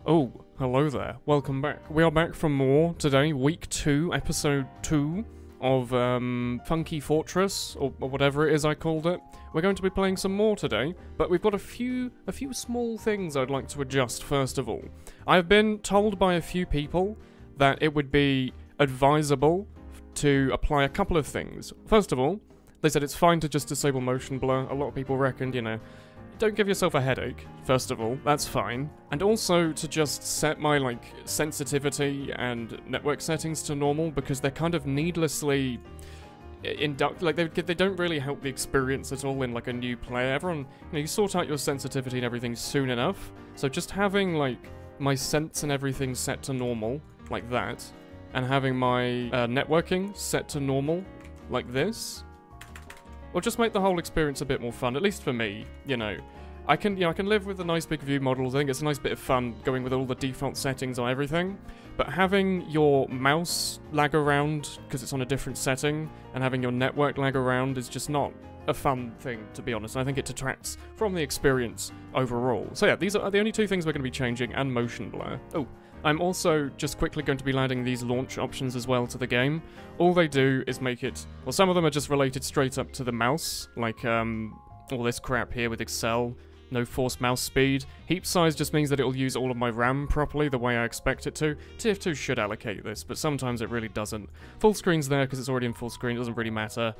Oh, hello there. Welcome back. We are back for more today, week 2, episode 2 of Funky Fortress, or whatever it is I called it. We're going to be playing some more today, but we've got a few small things I'd like to adjust first of all. I've been told by a few people that it would be advisable to apply a couple of things. First of all, they said it's fine to just disable motion blur. A lot of people reckoned, don't give yourself a headache, first of all, that's fine. And also to just set my, sensitivity and network settings to normal, because they're kind of needlessly they don't really help the experience at all in, a new player. Everyone, you sort out your sensitivity and everything soon enough. So just having, my sense and everything set to normal, like that, and having my networking set to normal, like this, will just make the whole experience a bit more fun, at least for me, I can live with the nice big view models. I think it's a nice bit of fun going with all the default settings on everything, but having your mouse lag around because it's on a different setting and having your network lag around is just not a fun thing, to be honest, and I think it detracts from the experience overall. So yeah, these are the only two things we're going to be changing, and motion blur. Oh, I'm also just quickly going to be adding these launch options as well to the game. All they do is make it, well, some of them are just related straight up to the mouse, like all this crap here with Excel, no forced mouse speed. Heap size just means that it'll use all of my RAM properly the way I expect it to. TF2 should allocate this, but sometimes it really doesn't. Full screen's there because it's already in full screen, it doesn't really matter.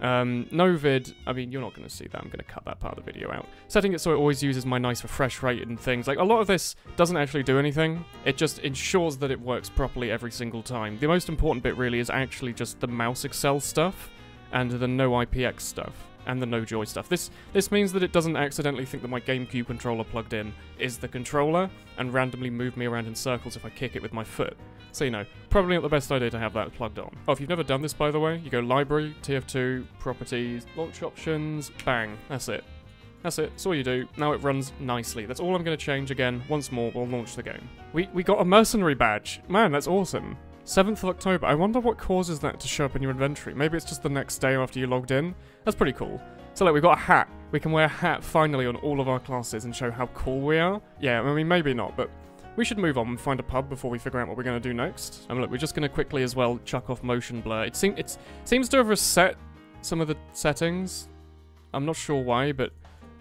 No vid, I mean, you're not going to see that, I'm going to cut that part of the video out. Setting it so it always uses my nice refresh rate and things, a lot of this doesn't actually do anything, it just ensures that it works properly every single time. The most important bit really is actually just the mouse Excel stuff, and the no IPX stuff, and the no joy stuff. This means that it doesn't accidentally think that my GameCube controller plugged in is the controller, and randomly move me around in circles if I kick it with my foot. So, probably not the best idea to have that plugged on. Oh, if you've never done this, by the way, you go Library, TF2, Properties, Launch Options, bang, that's it. That's it, that's all you do. Now it runs nicely. That's all I'm going to change again. Once more, we'll launch the game. We got a mercenary badge. Man, that's awesome. 7th of October. I wonder what causes that to show up in your inventory. Maybe it's just the next day after you logged in. That's pretty cool. So we've got a hat. We can wear a hat finally on all of our classes and show how cool we are. Yeah, I mean, maybe not, but we should move on and find a pub before we figure out what we're going to do next. And look, we're just going to quickly as well chuck off motion blur. It seems to have reset some of the settings. I'm not sure why, but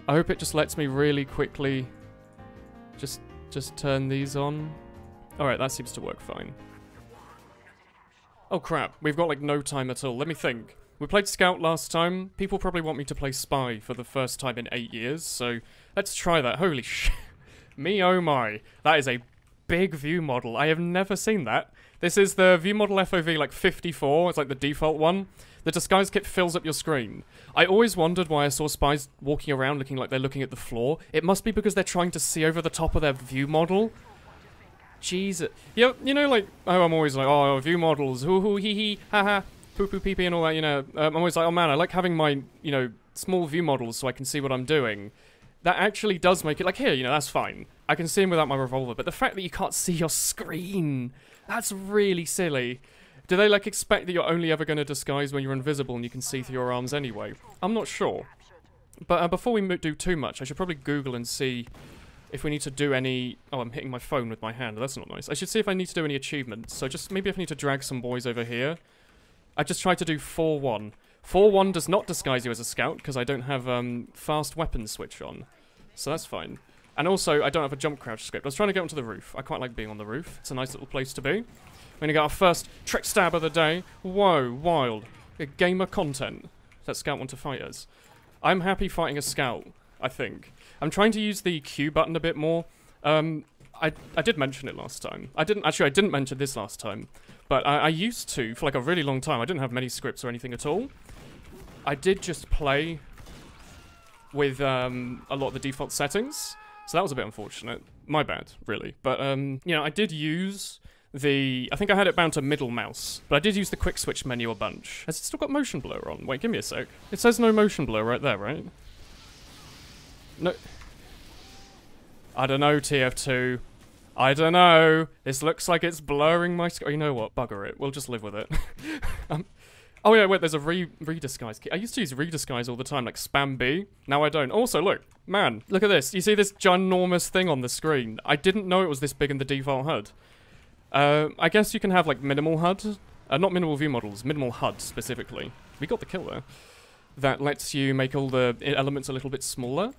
I hope it just lets me really quickly just turn these on. Alright, that seems to work fine. Oh crap, we've got no time at all. Let me think. We played Scout last time. People probably want me to play Spy for the first time in 8 years, so let's try that. Holy shit. Me oh my. That is a big view model. I have never seen that. This is the view model FOV 54. It's the default one. The disguise kit fills up your screen. I always wondered why I saw spies walking around looking like they're looking at the floor. It must be because they're trying to see over the top of their view model. Jesus. Oh, I'm always oh, view models, hoo hoo hee hee, haha, poo poo pee pee and all that, I'm always oh man, I like having my, small view models so I can see what I'm doing. That actually does make it, here, that's fine. I can see him without my revolver, but the fact that you can't see your screen, that's really silly. Do they, expect that you're only ever going to disguise when you're invisible and you can see through your arms anyway? I'm not sure. But before we do too much, I should probably Google and see if we need to do any... Oh, I'm hitting my phone with my hand. That's not nice. I should see if I need to do any achievements. So just maybe if I need to drag some boys over here. I just tried to do 4-1. 4-1 does not disguise you as a scout, because I don't have fast weapon switch on. So that's fine. And also, I don't have a jump crouch script. I was trying to get onto the roof. I quite like being on the roof. It's a nice little place to be. We're going to get our first trick stab of the day. Whoa, wild. Gamer content. That scout want to fight us. I'm happy fighting a scout, I think. I'm trying to use the Q button a bit more. I did mention it last time. I didn't mention this last time. But I used to, for a really long time. I didn't have many scripts or anything at all. I did just play with a lot of the default settings, so that was a bit unfortunate. My bad, really. But, I did use the... I think I had it bound to middle mouse, but I did use the quick switch menu a bunch. Has it still got motion blur on? Wait, give me a sec. It says no motion blur right there, right? No... I don't know, TF2. I don't know. This looks like it's blurring my screen. You know what? Bugger it. We'll just live with it. Oh yeah, wait, there's a redisguise key. I used to use redisguise all the time, like spam B. Now I don't. Also, look, man, look at this. You see this ginormous thing on the screen? I didn't know it was this big in the default HUD. I guess you can have, like, minimal HUD. Not minimal view models, minimal HUD specifically. We got the kill there. That lets you make all the elements a little bit smaller,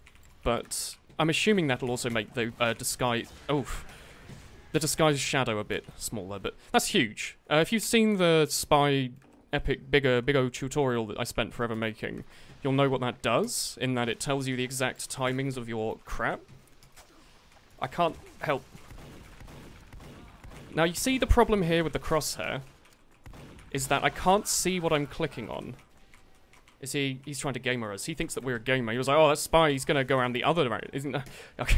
but I'm assuming that'll also make the disguise... the disguise shadow a bit smaller, but that's huge. If you've seen the Spy epic big O tutorial that I spent forever making, you'll know what that does, in that it tells you the exact timings of your crap. I can't help. Now, you see the problem here with the crosshair is that I can't see what I'm clicking on. He's trying to gamer us. He thinks that we're a gamer. He was like, oh, that Spy, he's going to go around the other way. Isn't that... Okay.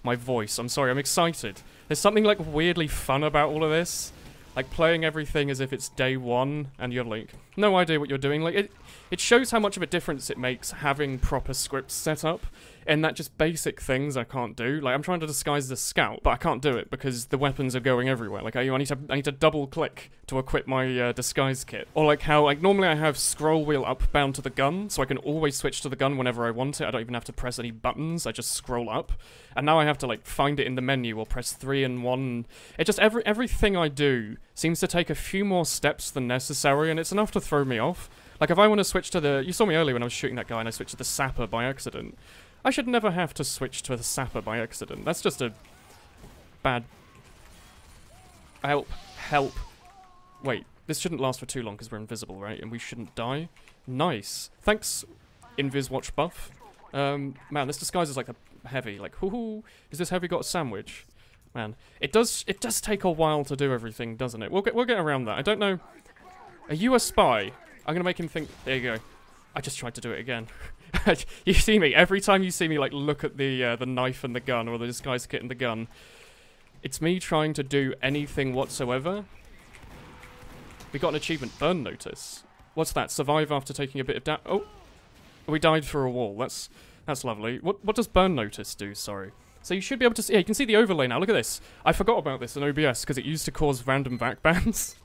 My voice, I'm sorry, I'm excited. There's something, like, weirdly fun about all of this. Like, playing everything as if it's day one, and you're, like, no idea what you're doing. Like, it shows how much of a difference it makes having proper scripts set up, and that just basic things I can't do. Like, I'm trying to disguise the scout, but I can't do it because the weapons are going everywhere. Like, I need to double-click to equip my disguise kit. Or, like, how, like, normally I have scroll wheel up bound to the gun, so I can always switch to the gun whenever I want it. I don't even have to press any buttons, I just scroll up. And now I have to, like, find it in the menu or press 3 and 1. It just, everything I do seems to take a few more steps than necessary, and it's enough to throw me off. Like, if I want to switch to the... You saw me earlier when I was shooting that guy and I switched to the sapper by accident. I should never have to switch to the sapper by accident. That's just a... bad... Help. Help. Wait, this shouldn't last for too long because we're invisible, right? And we shouldn't die. Nice. Thanks, Invis Watch buff. Man, this disguise is like a heavy. Like, hoo-hoo. Is this heavy got a sandwich? Man, it does take a while to do everything, doesn't it? We'll get around that. I don't know. Are you a spy? I'm gonna make him think... There you go. I just tried to do it again. You see me, every time you see me, like, look at the knife and the gun, or the disguise kit and the gun, it's me trying to do anything whatsoever. We got an achievement, burn notice. What's that? Survive after taking a bit of damage. Oh! We died through a wall. That's lovely. What does burn notice do? Sorry. So you should be able to see... Yeah, you can see the overlay now. Look at this. I forgot about this in OBS, because it used to cause random VAC bans.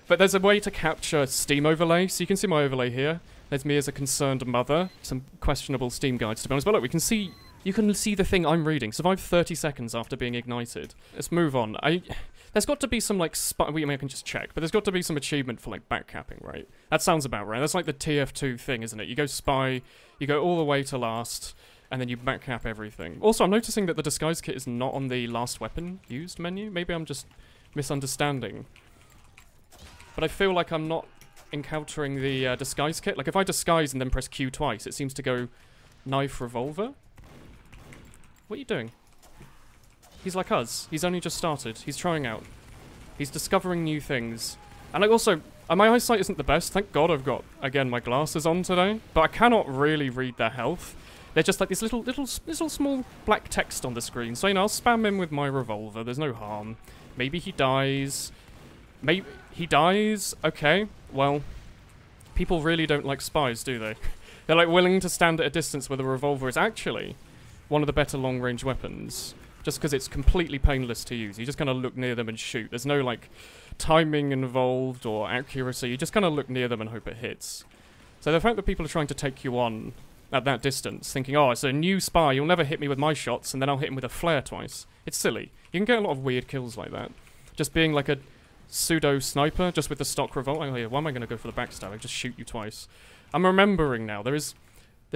But there's a way to capture Steam overlay, so you can see my overlay here. There's me as a concerned mother. Some questionable Steam guides, to be honest. But look, we can see... You can see the thing I'm reading. Survive 30 seconds after being ignited. Let's move on. There's got to be some, like, I mean, I can just check, but there's got to be some achievement for, like, backcapping, right? That sounds about right. That's like the TF2 thing, isn't it? You go spy, you go all the way to last, and then you backcap everything. Also, I'm noticing that the disguise kit is not on the last weapon used menu. Maybe I'm just misunderstanding. But I feel like I'm not encountering the disguise kit. Like, if I disguise and then press Q twice, it seems to go knife, revolver. What are you doing? He's like us. He's only just started. He's trying out. He's discovering new things. And I also... my eyesight isn't the best. Thank God I've got, again, my glasses on today. But I cannot really read their health. They're just like this little small black text on the screen. So, you know, I'll spam him with my revolver. There's no harm. Maybe he dies. Maybe he dies. Okay. Well, people really don't like spies, do they? They're, like, willing to stand at a distance where the revolver is actually one of the better long-range weapons. Just because it's completely painless to use. You just kind of look near them and shoot. There's no, like, timing involved or accuracy. You just kind of look near them and hope it hits. So the fact that people are trying to take you on at that distance, thinking, oh, it's a new spy, you'll never hit me with my shots, and then I'll hit him with a flare twice. It's silly. You can get a lot of weird kills like that. Just being like a pseudo-sniper, just with the stock revolver. Oh, yeah, why am I going to go for the backstab? I just shoot you twice. I'm remembering now. There's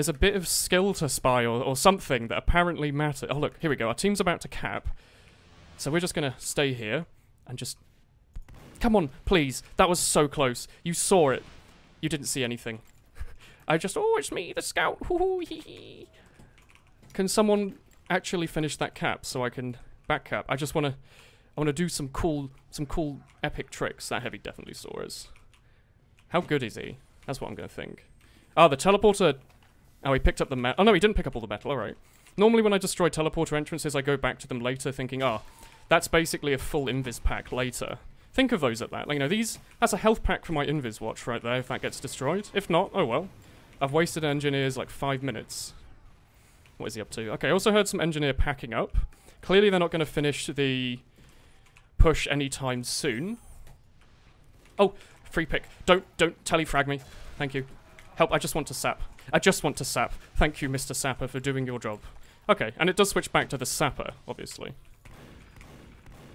a bit of skill to spy or something that apparently matters. Oh, look, here we go. Our team's about to cap. So we're just going to stay here and just... Come on, please. That was so close. You saw it. You didn't see anything. I just... Oh, it's me, the scout. Hoo-hoo-hee-hee. Can someone actually finish that cap so I can back cap? I just want to... I want to do some cool epic tricks. That heavy definitely saw us. How good is he? That's what I'm going to think. Oh, the teleporter... Oh, he picked up the metal. Oh, no, he didn't pick up all the metal. Alright. Normally when I destroy teleporter entrances, I go back to them later thinking, oh, that's basically a full invis pack later. Think of those at that. Like, you know, that's a health pack for my invis watch right there if that gets destroyed. If not, oh well. I've wasted engineers like 5 minutes. What is he up to? Okay, I also heard some engineer packing up. Clearly they're not going to finish the push anytime soon. Oh, Free pick. Don't telefrag me. Thank you. Help, I just want to sap. I just want to sap. Thank you, Mr. Sapper, for doing your job. Okay, and it does switch back to the sapper, obviously.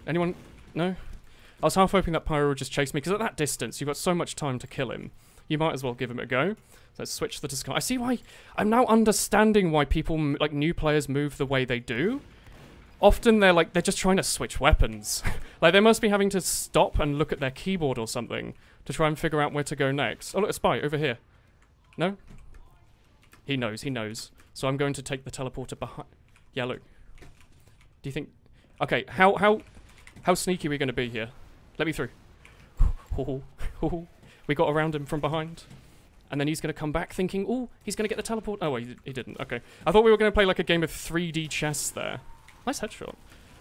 Anyone? No? I was half hoping that Pyro would just chase me, because at that distance, you've got so much time to kill him. You might as well give him a go. Let's switch the disguise. I see why... I'm now understanding why people, like, new players move the way they do. Often they're just trying to switch weapons. Like, they must be having to stop and look at their keyboard or something to try and figure out where to go next. Oh, look, a spy, over here. No? He knows, he knows. So I'm going to take the teleporter behind... Yeah, look. Do you think... Okay, how sneaky are we going to be here? Let me through. We got around him from behind. And then he's going to come back thinking, oh, he's going to get the teleport... Oh, wait, he didn't. Okay. I thought we were going to play like a game of 3D chess there. Nice headshot.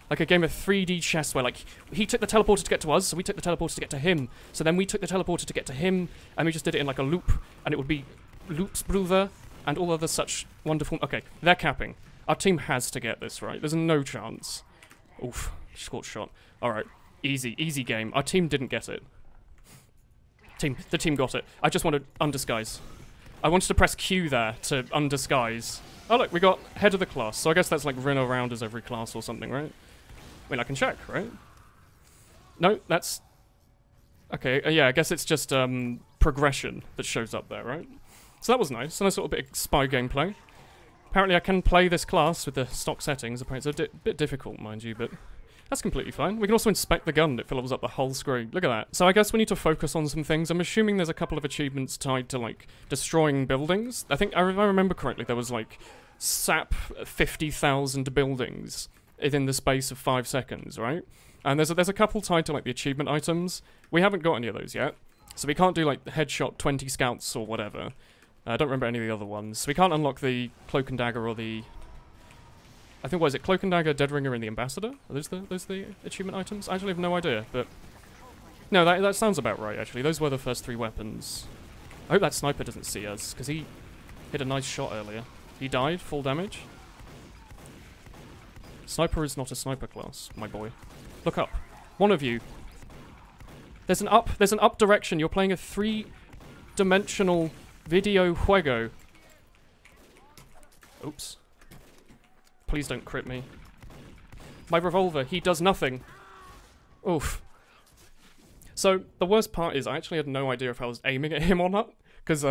Like a game of 3D chess where, like, he took the teleporter to get to us, so we took the teleporter to get to him. So then we took the teleporter to get to him, and we just did it in, like, a loop. And it would be Loopsbrother and all other such wonderful... Okay, they're capping. Our team has to get this, right? There's no chance. Oof. Short shot. Alright. Easy. Easy game. Our team didn't get it. The team got it. I just wanted undisguise. I wanted to press Q there to undisguise. Oh look, we got head of the class. So I guess that's like Rhino round as every class or something, right? I mean, I can check, right? No, that's... Okay, yeah, I guess it's just progression that shows up there, right? So that was nice. A nice little bit of spy gameplay. Apparently I can play this class with the stock settings. Apparently it's a bit difficult, mind you, but... That's completely fine. We can also inspect the gun. It fills up the whole screen. Look at that. So I guess we need to focus on some things. I'm assuming there's a couple of achievements tied to, like, destroying buildings. I think, if I remember correctly, there was, like, sap 50,000 buildings within the space of 5 seconds, right? And there's a couple tied to, like, the achievement items. We haven't got any of those yet. So we can't do, like, the headshot 20 scouts or whatever. I don't remember any of the other ones. So we can't unlock the Cloak and Dagger or the... I think, what is it? Cloak and Dagger, Dead Ringer, and the Ambassador? Are those the achievement items? I actually have no idea, but... No, that sounds about right, actually. Those were the first 3 weapons. I hope that sniper doesn't see us, because he hit a nice shot earlier. He died, full damage. Sniper is not a sniper class, my boy. Look up. One of you. There's an up direction. You're playing a 3-dimensional video juego. Oops. Please don't crit me. My revolver, he does nothing. Oof. So, the worst part is I actually had no idea if I was aiming at him or not. Because,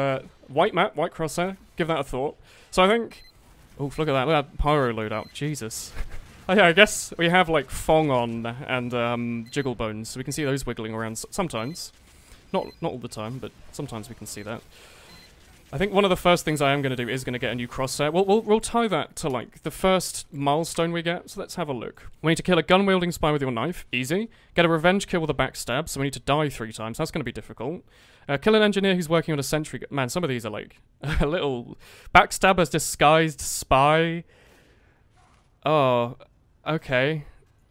white map, white crosshair, give that a thought. So I think... Oof, look at that pyro loadout, Jesus. Oh yeah, I guess we have, like, Fong on and, Jiggle Bones, so we can see those wiggling around sometimes. Not all the time, but sometimes we can see that. I think one of the first things I am going to do is going to get a new crosshair. We'll tie that to, like, the first milestone we get, so let's have a look. We need to kill a gun-wielding spy with your knife. Easy. Get a revenge kill with a backstab, so we need to die 3 times. That's going to be difficult. Kill an engineer who's working on a sentry gun. Man, some of these are, like, a little... Backstab as disguised spy. Oh, okay.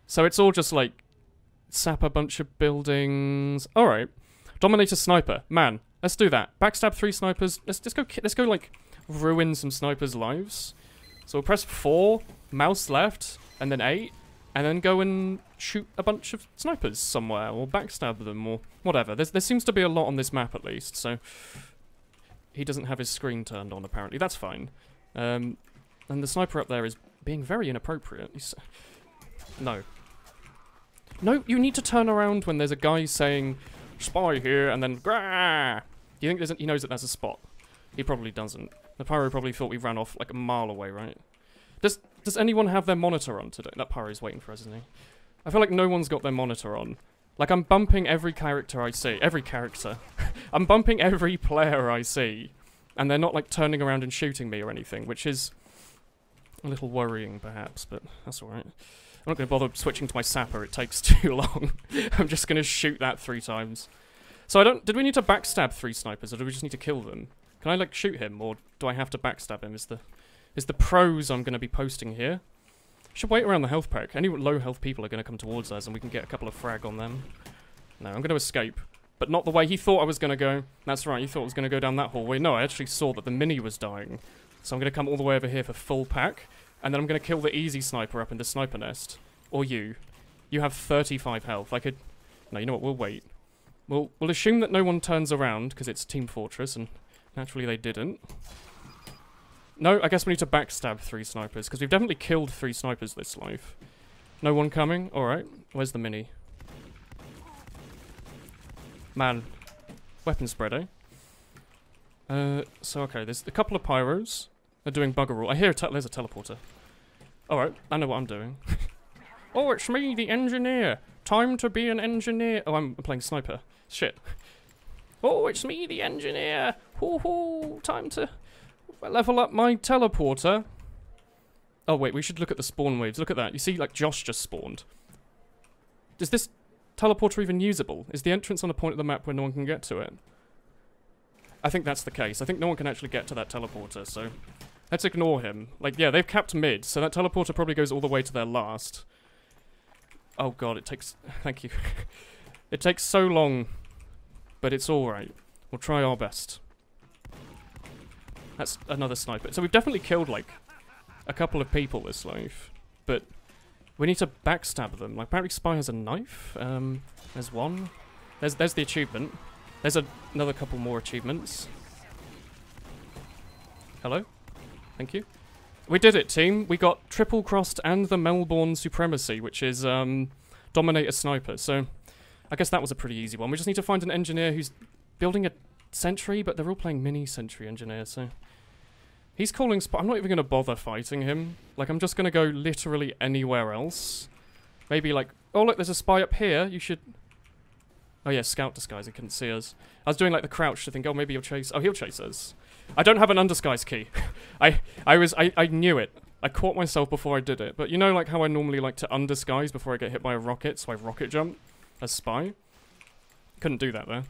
So it's all just, like, sap a bunch of buildings. Alright. Dominate a sniper. Man. Let's do that. Backstab 3 snipers. Let's go like ruin some snipers' lives. So we'll press 4, mouse left, and then 8, and then go and shoot a bunch of snipers somewhere, or backstab them, or whatever. There seems to be a lot on this map at least. So he doesn't have his screen turned on apparently. That's fine. And the sniper up there is being very inappropriate. No. No, you need to turn around when there's a guy saying spy here, and then grah. Do you think he knows that that's a spot? He probably doesn't. The pyro probably thought we ran off like a mile away, right? Does anyone have their monitor on today? That pyro's waiting for us, isn't he? I feel like no one's got their monitor on. Like, I'm bumping every character I see. Every character. I'm bumping every player I see. And they're not, like, turning around and shooting me or anything, which is a little worrying, perhaps, but that's alright. I'm not going to bother switching to my sapper, it takes too long. I'm just going to shoot that 3 times. So did we need to backstab 3 snipers, or do we just need to kill them? Can I, like, shoot him, or do I have to backstab him? Is the pros I'm going to be posting here? Should wait around the health pack. Any low health people are going to come towards us, and we can get a couple of frag on them. No, I'm going to escape. But not the way he thought I was going to go. That's right, he thought I was going to go down that hallway. No, I actually saw that the mini was dying. So I'm going to come all the way over here for full pack. And then I'm going to kill the easy sniper up in the sniper nest. Or you. You have 35 health. I could... No, you know what? We'll wait. We'll assume that no one turns around, because it's Team Fortress, and naturally they didn't. No, I guess we need to backstab 3 snipers, because we've definitely killed 3 snipers this life. No one coming? Alright. Where's the mini? Man. Weapon spread, eh? So okay, there's a couple of pyros. They're doing bugger all. I hear there's a teleporter. Alright, I know what I'm doing. Oh, it's me, the engineer! Time to be an engineer! Oh, I'm playing sniper. Shit. Oh, it's me, the engineer! Hoo-hoo! Time to level up my teleporter. Oh wait, we should look at the spawn waves. Look at that. You see, like, Josh just spawned. Is this teleporter even usable? Is the entrance on a point of the map where no one can get to it? I think that's the case. I think no one can actually get to that teleporter, so let's ignore him. Like, yeah, they've capped mid, so that teleporter probably goes all the way to their last. Oh god, it takes... Thank you. It takes so long, but it's alright. We'll try our best. That's another sniper. So we've definitely killed, like, a couple of people this life, but we need to backstab them. Like, apparently Spy has a knife. There's one. There's the achievement. There's another couple more achievements. Hello? Thank you. We did it, team. We got triple crossed and the Melbourne Supremacy, which is Dominator Sniper. So I guess that was a pretty easy one. We just need to find an engineer who's building a sentry, but they're all playing mini sentry engineer, so he's calling I'm not even going to bother fighting him. Like, I'm just going to go literally anywhere else. Maybe like, oh look, there's a spy up here. You should... Oh yeah, scout disguise. He couldn't see us. I was doing like the crouch to think, oh maybe he'll chase... Oh, he'll chase us. I don't have an undisguise key. I knew it. I caught myself before I did it. But you know like how I normally like to undisguise before I get hit by a rocket, so I rocket jump as spy? Couldn't do that though.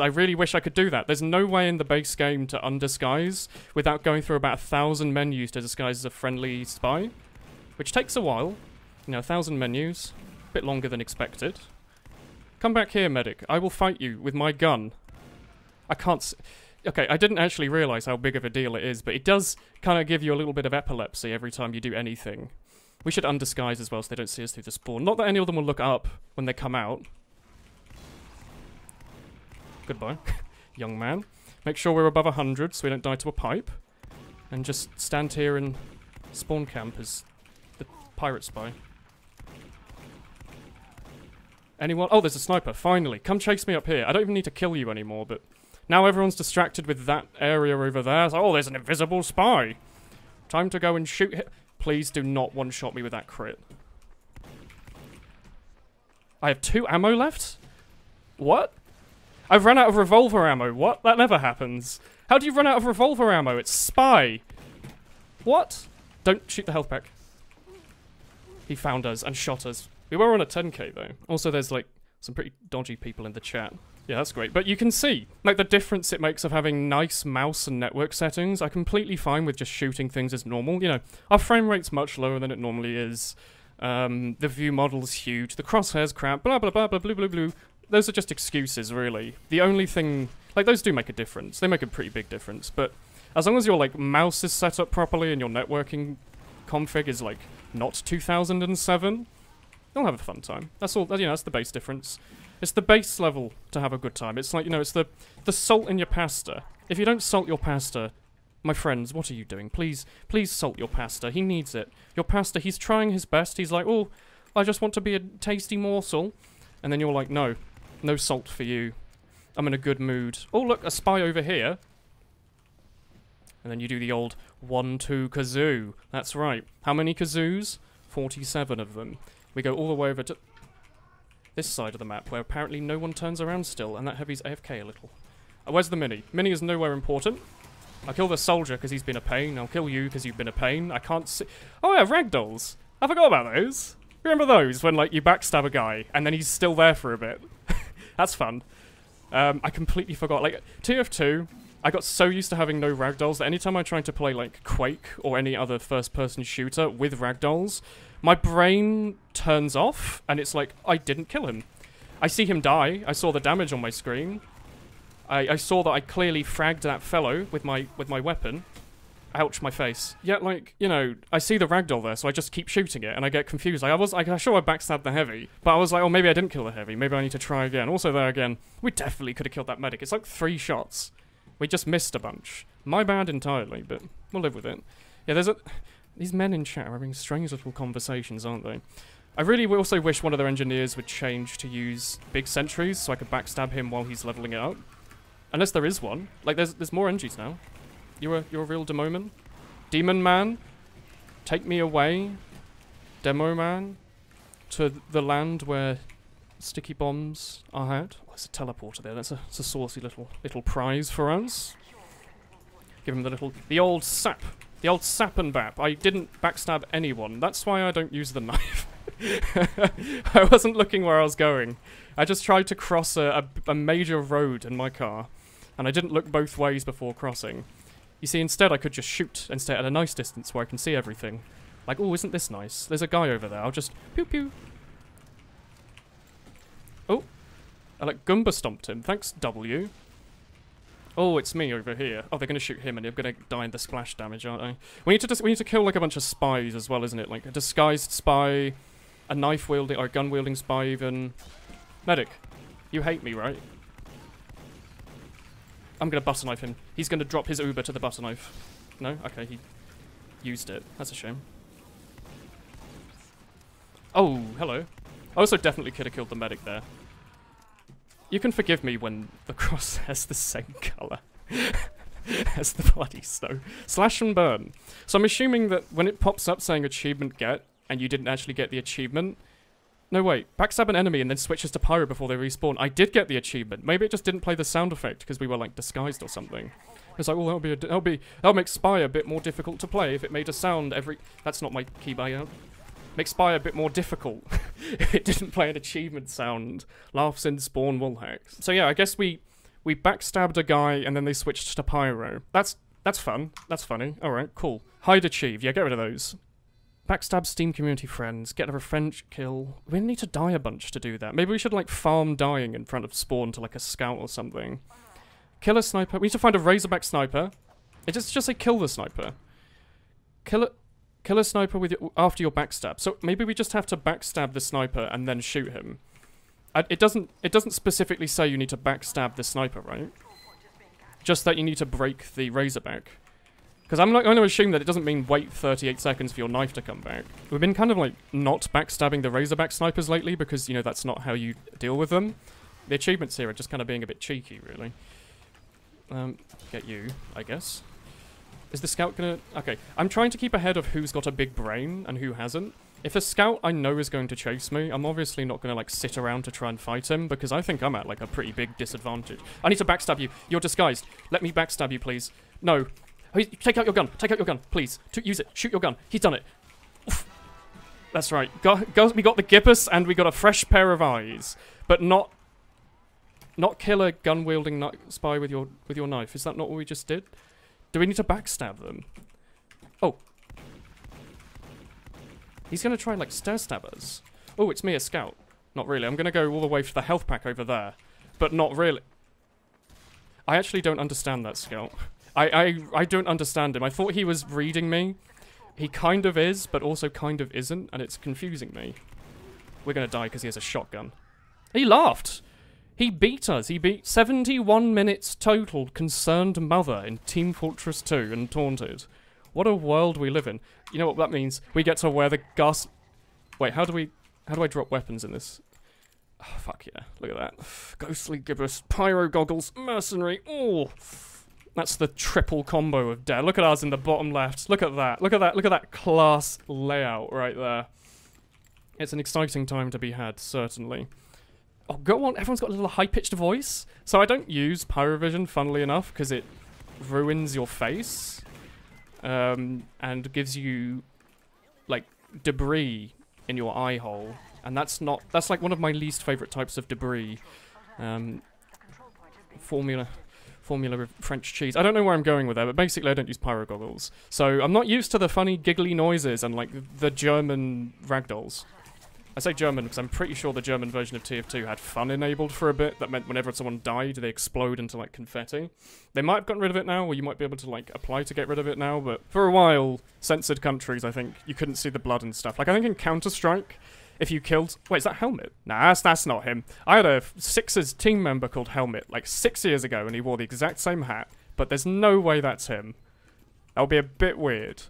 I really wish I could do that. There's no way in the base game to undisguise without going through about 1,000 menus to disguise as a friendly spy. Which takes a while. You know, 1,000 menus. A bit longer than expected. Come back here, medic. I will fight you with my gun. I can't okay, I didn't actually realise how big of a deal it is, but it does kind of give you a little bit of epilepsy every time you do anything. We should undisguise as well so they don't see us through the spawn. Not that any of them will look up when they come out. Goodbye, young man. Make sure we're above 100 so we don't die to a pipe. And just stand here and spawn camp as the pirate spy. Anyone? Oh, there's a sniper, finally. Come chase me up here. I don't even need to kill you anymore, but now everyone's distracted with that area over there. So, oh, there's an invisible spy. Time to go and shoot him. Please do not one-shot me with that crit. I have 2 ammo left? What? I've run out of revolver ammo. What? That never happens. How do you run out of revolver ammo? It's spy. What? Don't shoot the health pack. He found us and shot us. We were on a 10k though. Also, there's like some pretty dodgy people in the chat. Yeah, that's great. But you can see, like, the difference it makes of having nice mouse and network settings. I'm completely fine with just shooting things as normal. You know, our frame rate's much lower than it normally is. The view model's huge. The crosshair's crap. Blah, blah, blah, blah, blue, blue, blue. Those are just excuses, really. The only thing... Like, those do make a difference. They make a pretty big difference. But as long as your, like, mouse is set up properly and your networking config is, like, not 2007, you'll have a fun time. That's all... You know, that's the base difference. It's the base level to have a good time. It's like, you know, it's the salt in your pasta. If you don't salt your pasta, my friends, what are you doing? Please salt your pasta. He needs it. Your pasta, he's trying his best. He's like, oh, I just want to be a tasty morsel. And then you're like, no. No salt for you. I'm in a good mood. Oh, look, a spy over here. And then you do the old 1-2 kazoo. That's right. How many kazoos? 47 of them. We go all the way over to this side of the map, where apparently no one turns around still, and that heavy's AFK a little. Where's the mini? Mini is nowhere important. I'll kill the soldier because he's been a pain. I'll kill you because you've been a pain. I can't see... Oh yeah, ragdolls. I forgot about those. Remember those, when like you backstab a guy, and then he's still there for a bit? That's fun. I completely forgot. Like, TF2, I got so used to having no ragdolls that anytime I tried to play like Quake or any other first-person shooter with ragdolls, my brain turns off, and it's like, I didn't kill him. I see him die. I saw the damage on my screen. I saw that I clearly fragged that fellow with my weapon. Ouch, my face. Yeah, like, you know, I see the ragdoll there, so I just keep shooting it, and I get confused. Like, I'm sure I backstabbed the heavy, but I was like, oh, maybe I didn't kill the heavy. Maybe I need to try again. Also, there again, we definitely could have killed that medic. It's like 3 shots. We just missed a bunch. My bad entirely, but we'll live with it. Yeah, these men in chat are having strange little conversations, aren't they? I really also wish one of their engineers would change to use big sentries, so I could backstab him while he's leveling it up. Unless there is one. Like, there's more NGs now. You're a real demoman? Demon man? Take me away, Demo man, to the land where sticky bombs are had. Oh, there's a teleporter there. That's a saucy little prize for us. Give him the old sap. The old sap and bap. I didn't backstab anyone. That's why I don't use the knife. I wasn't looking where I was going. I just tried to cross a major road in my car, and I didn't look both ways before crossing. You see, instead I could just shoot and stay at a nice distance where I can see everything. Like, oh, isn't this nice? There's a guy over there. I'll just pew pew. Oh, I like Goomba stomped him. Thanks, W. Oh, it's me over here. Oh, they're gonna shoot him, and they're gonna die in the splash damage, aren't they? We need to kill like a bunch of spies as well, isn't it? Like a disguised spy, a knife wielding or a gun wielding spy, even. Medic, you hate me, right? I'm gonna butter knife him. He's gonna drop his Uber to the butter knife. No? Okay, he used it. That's a shame. Oh, hello. I also definitely could have killed the medic there. You can forgive me when the cross has the same colour as the bloody snow. Slash and burn. So I'm assuming that when it pops up saying achievement get, and you didn't actually get the achievement. No, wait. Backstab an enemy and then switches to pyro before they respawn. I did get the achievement. Maybe it just didn't play the sound effect because we were like disguised or something. It's like, well, that'll make spy a bit more difficult to play if it made a sound every. That's not my key buyout. Make spy a bit more difficult if it didn't play an achievement sound. Laughs in spawn woolhehe. So yeah, I guess we backstabbed a guy and then they switched to pyro. That's fun. That's funny. All right, cool. Hide achieve. Yeah, get rid of those. Backstab Steam community friends, get a revenge kill. We need to die a bunch to do that. Maybe we should like farm dying in front of spawn to like a scout or something. Kill a sniper. We need to find a razorback sniper. It just say kill the sniper. Kill a sniper with after your backstab. So maybe we just have to backstab the sniper and then shoot him. It doesn't specifically say you need to backstab the sniper, right? Just that you need to break the razorback. Because I'm going to assume that it doesn't mean wait 38 seconds for your knife to come back. We've been kind of like not backstabbing the razorback snipers lately because, you know, that's not how you deal with them. The achievements here are just kind of being a bit cheeky, really. Get you, I guess. Is the scout gonna... Okay, I'm trying to keep ahead of who's got a big brain and who hasn't. If the scout I know is going to chase me, I'm obviously not going to like sit around to try and fight him because I think I'm at like a pretty big disadvantage. I need to backstab you. You're disguised. Let me backstab you, please. No. Take out your gun. Take out your gun, please. Use it. Shoot your gun. He's done it. Oof. That's right. We got the gibbous and we got a fresh pair of eyes, but not kill a gun-wielding spy with your knife. Is that not what we just did? Do we need to backstab them? Oh. He's gonna try like stab us. Oh, it's me, a scout. Not really. I'm gonna go all the way for the health pack over there, but not really. I actually don't understand that scout. I don't understand him. I thought he was reading me. He kind of is, but also kind of isn't, and it's confusing me. We're gonna die because he has a shotgun. He laughed! He beat us. He beat 71 minutes total concerned mother in Team Fortress 2 and taunted. What a world we live in. You know what that means? We get to wear the gas... Wait, how do I drop weapons in this? Oh, fuck yeah. Look at that. Ghostly gibbous, pyro goggles, mercenary. Oh! That's the triple combo of death. Look at us in the bottom left. Look at that. Look at that. Look at that class layout right there. It's an exciting time to be had, certainly. Oh, go on. Everyone's got a little high-pitched voice. So I don't use Pyrovision, funnily enough, because it ruins your face. And gives you, like, debris in your eye hole. And that's like one of my least favourite types of debris. Formula of French cheese. I don't know where I'm going with that, but basically I don't use pyro goggles. So I'm not used to the funny giggly noises and like the German ragdolls. I say German because I'm pretty sure the German version of TF2 had fun enabled for a bit. That meant whenever someone died, they explode into, like, confetti. They might have gotten rid of it now, or you might be able to, like, apply to get rid of it now, but for a while, censored countries, I think, you couldn't see the blood and stuff. Like, I think in Counter-Strike, if you killed... Wait, is that Helmet? Nah, that's not him. I had a Sixers team member called Helmet, like, 6 years ago, and he wore the exact same hat, but there's no way that's him. That would be a bit weird.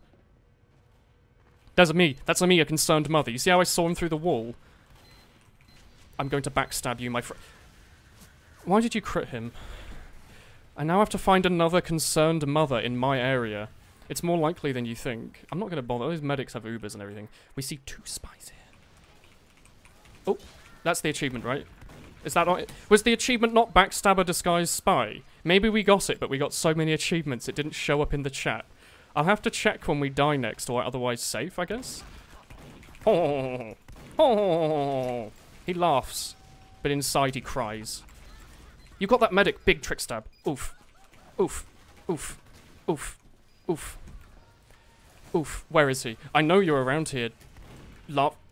That's me. That's me, a concerned mother. You see how I saw him through the wall? I'm going to backstab you, my friend. Why did you crit him? I now have to find another concerned mother in my area. It's more likely than you think. I'm not going to bother. Those medics have Ubers and everything. We see 2 spies here. Oh, that's the achievement, right? Is that not it? Was the achievement not Backstabber Disguise Spy? Maybe we got it, but we got so many achievements it didn't show up in the chat. I'll have to check when we die next, or otherwise safe, I guess. Oh, oh, he laughs, but inside he cries. You got that medic, big trick stab. Oof, oof, oof, oof, oof, oof. Where is he? I know you're around here,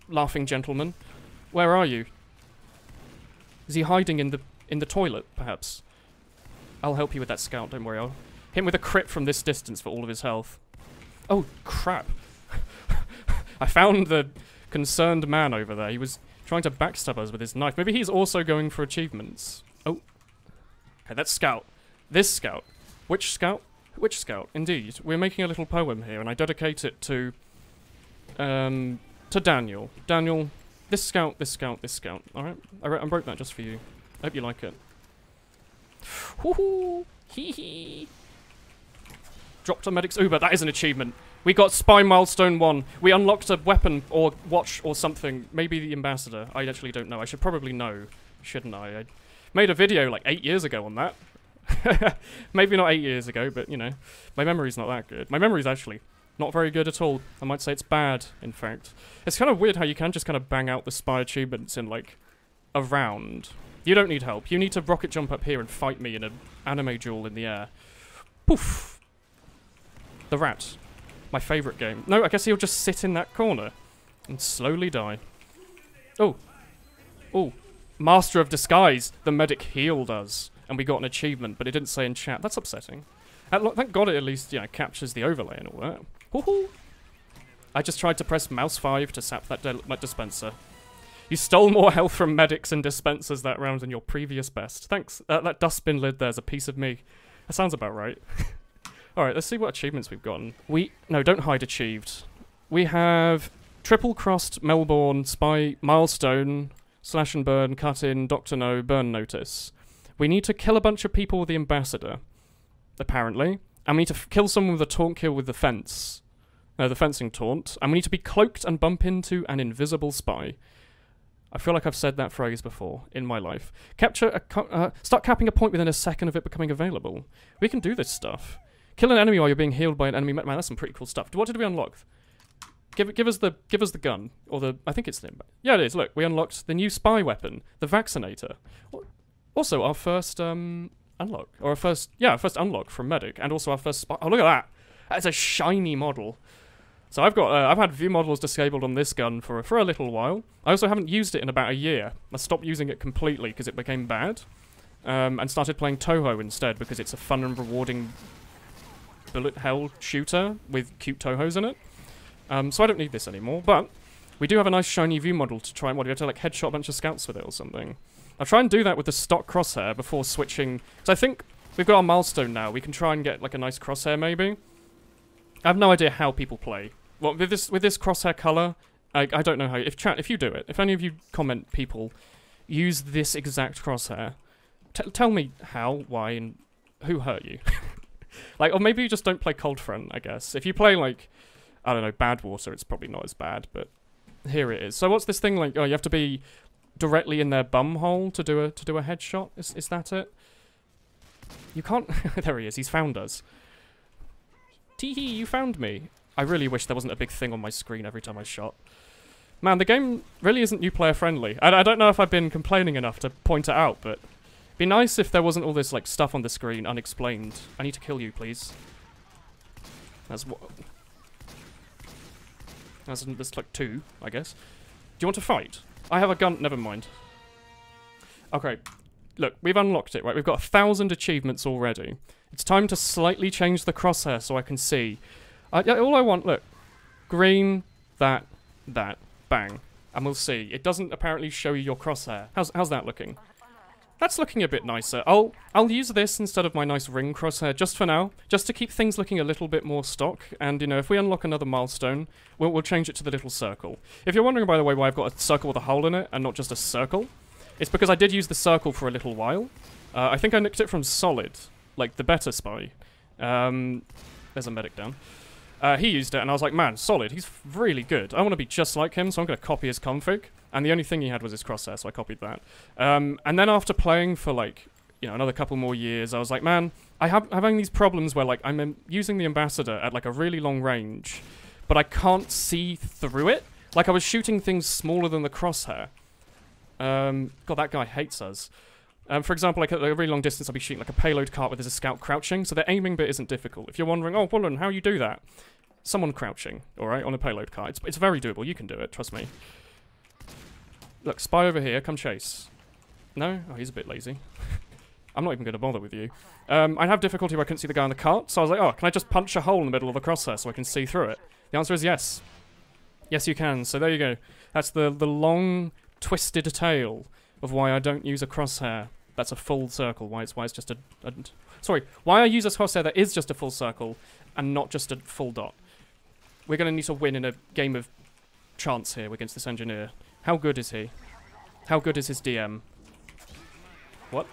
laughing gentleman. Where are you? Is he hiding in the toilet, perhaps? I'll help you with that scout. Don't worry. I'll hit him with a crit from this distance for all of his health. Oh, crap. I found the concerned man over there. He was trying to backstab us with his knife. Maybe he's also going for achievements. Oh. Okay, that's Scout. This Scout. Which Scout? Which Scout? Indeed. We're making a little poem here, and I dedicate it to Daniel. Daniel, this Scout, this Scout, this Scout. Alright? I wrote that just for you. I hope you like it. Woohoo! Hee hee! Dropped a medic's Uber. That is an achievement. We got Spy Milestone 1. We unlocked a weapon or watch or something. Maybe the ambassador. I actually don't know. I should probably know, shouldn't I? I made a video like 8 years ago on that. Maybe not 8 years ago, but, you know. My memory's not that good. My memory's actually not very good at all. I might say it's bad, in fact. It's kind of weird how you can just kind of bang out the spy achievements in, like, a round. You don't need help. You need to rocket jump up here and fight me in an anime duel in the air. Poof! The rat. My favourite game. No, I guess he'll just sit in that corner and slowly die. Oh. Oh. Master of Disguise. The medic healed us. And we got an achievement, but it didn't say in chat. That's upsetting. Thank God it at least, you know, captures the overlay and all that. Woohoo! I just tried to press mouse 5 to sap that dispenser. You stole more health from medics and dispensers that round than your previous best. Thanks. That dustbin lid there's a piece of me. That sounds about right. Alright, let's see what achievements we've gotten. No, don't hide achieved. We have triple crossed Melbourne, spy, milestone, slash and burn, cut in, Dr. No, burn notice. We need to kill a bunch of people with the ambassador, apparently. And we need to kill someone with a taunt kill with the fence. The fencing taunt. And we need to be cloaked and bump into an invisible spy. I feel like I've said that phrase before in my life. Start capping a point within a second of it becoming available. We can do this stuff. Kill an enemy while you're being healed by an enemy. Man, that's some pretty cool stuff. What did we unlock? Give us the gun, or the. I think it's the. Yeah, it is. Look, we unlocked the new spy weapon, the vaccinator. Also, our first unlock, or our first unlock from medic, and also our first spy. Oh, look at that! That's a shiny model. So I've had view models disabled on this gun for a little while. I also haven't used it in about a year. I stopped using it completely because it became bad, and started playing Toho instead because it's a fun and rewarding bullet hell shooter with cute Tohos in it. So I don't need this anymore, but we do have a nice shiny view model to try and what do you have to like headshot a bunch of scouts with it or something. I'll try and do that with the stock crosshair before switching. So I think we've got our milestone now. We can try and get like a nice crosshair maybe. I have no idea how people play. Well, with this crosshair color, I don't know how. If you do it, if any of you comment people use this exact crosshair, tell me how, why, and who hurt you. Like, or maybe you just don't play coldfront. I guess if you play like, I don't know, Badwater, it's probably not as bad. But here it is. So what's this thing like? Oh, you have to be directly in their bum hole to do a headshot. Is that it? You can't. There he is. He's found us. Teehee, you found me. I really wish there wasn't a big thing on my screen every time I shot. Man, the game really isn't new player friendly. I don't know if I've been complaining enough to point it out, but it'd be nice if there wasn't all this like stuff on the screen unexplained. I need to kill you, please. That's what. That's like 2, I guess. you want to fight? I have a gun. Never mind. Okay. Look, we've unlocked it, right? We've got 1,000 achievements already. It's time to slightly change the crosshair so I can see. All I want, look. Green, that, bang. And we'll see. It doesn't apparently show you your crosshair. How's that looking? That's looking a bit nicer. I'll use this instead of my nice ring crosshair just for now, just to keep things looking a little bit more stock. And, you know, if we unlock another milestone, we'll change it to the little circle. If you're wondering, by the way, why I've got a circle with a hole in it and not just a circle, it's because I did use the circle for a little while. I think I nicked it from Solid, like the better spy. There's a medic down. He used it, and I was like, man, Solid, he's really good. I want to be just like him, so I'm going to copy his config. And the only thing he had was his crosshair, so I copied that. And then after playing for, like, you know, another couple more years, I was like, man, I'm having these problems where, like, I'm using the Ambassador at, like, a really long range, but I can't see through it. Like, I was shooting things smaller than the crosshair. God, that guy hates us. For example, like, at a really long distance, I'll be shooting, like, a payload cart where there's a scout crouching, so the aiming bit isn't difficult. If you're wondering, oh, Woolen, how you do that? Someone crouching, alright, on a payload cart. It's very doable. You can do it, trust me. Look, spy over here. Come chase. No? Oh, he's a bit lazy. I'm not even going to bother with you. I'd have difficulty if I couldn't see the guy on the cart, so I was like, oh, can I just punch a hole in the middle of the crosshair so I can see through it? The answer is yes. Yes, you can. So there you go. That's the long, twisted tale of why I don't use a crosshair. That's a full circle. Why it's just a sorry. Why I use a crosshair that is just a full circle and not just a full dot. We're going to need to win in a game of chance here against this engineer. How good is he? How good is his DM? What?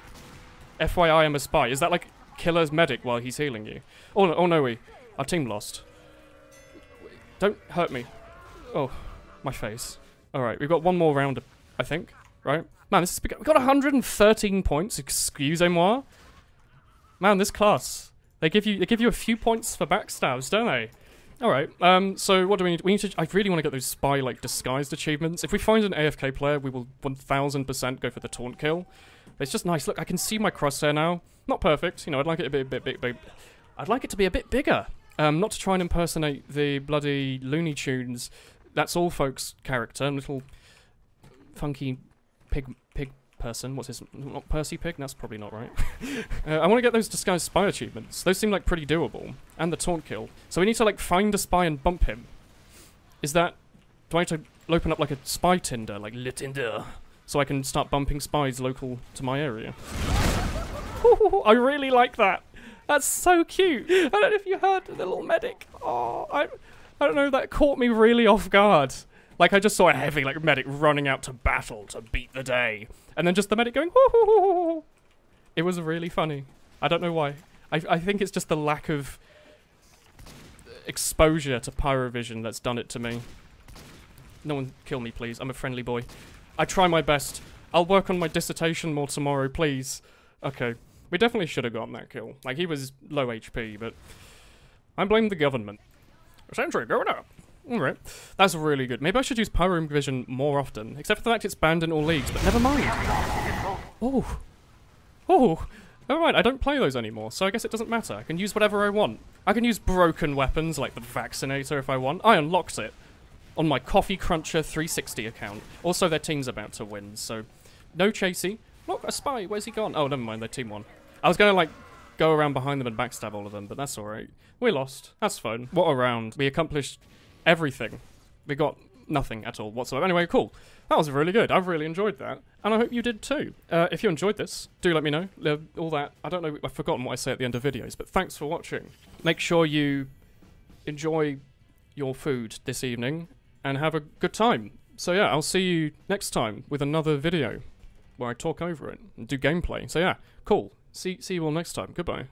FYI, I'm a spy. Is that like killer's medic while he's healing you? Oh no, our team lost. Don't hurt me. Oh, my face. Alright, we've got one more round, I think. Right? Man, this is big. We've got 113 points, excusez-moi. Man, this class. They give you a few points for backstabs, don't they? Alright, so what do we need? We need to, I really want to get those spy, like, disguised achievements. If we find an AFK player, we will 1000% go for the taunt kill. But it's just nice. Look, I can see my crosshair now. Not perfect, you know, I'd like it a bit I'd like it to be a bit bigger. Not to try and impersonate the bloody Looney Tunes That's All Folks character, little funky pig person. What's his? Not Percy Pig? That's probably not right. I want to get those disguised spy achievements. Those seem like pretty doable. And the taunt kill. So we need to like find a spy and bump him. Is that... Do I have to open up like a spy Tinder? Like Le Tinder? So I can start bumping spies local to my area. I really like that. That's so cute. I don't know if you heard the little medic. Oh, I don't know, that caught me really off guard. Like, I just saw a heavy, like, medic running out to battle to beat the day. And then just the medic going, hoo. It was really funny. I don't know why. I think it's just the lack of exposure to pyrovision that's done it to me. No one kill me, please. I'm a friendly boy. I try my best. I'll work on my dissertation more tomorrow, please. Okay. We definitely should have gotten that kill. Like, he was low HP, but... I blame the government. Essentially, going up. Alright, that's really good. Maybe I should use pyrovision more often, except for the fact it's banned in all leagues, but never mind. Oh, never mind, I don't play those anymore, so I guess it doesn't matter. I can use whatever I want. I can use broken weapons, like the Vaccinator if I want. I unlocked it on my Coffee Cruncher 360 account. Also, their team's about to win, so no chasey. Look, a spy, where's he gone? Oh, never mind, their team won. I was gonna, like, go around behind them and backstab all of them, but that's alright. We lost. That's fun. What a round. We accomplished everything. We got nothing at all whatsoever. Anyway, cool. That was really good. I've really enjoyed that. And I hope you did too. If you enjoyed this, do let me know. All that. I don't know, I've forgotten what I say at the end of videos, but thanks for watching. Make sure you enjoy your food this evening and have a good time. So yeah, I'll see you next time with another video where I talk over it and do gameplay. So yeah, cool. See you all next time. Goodbye.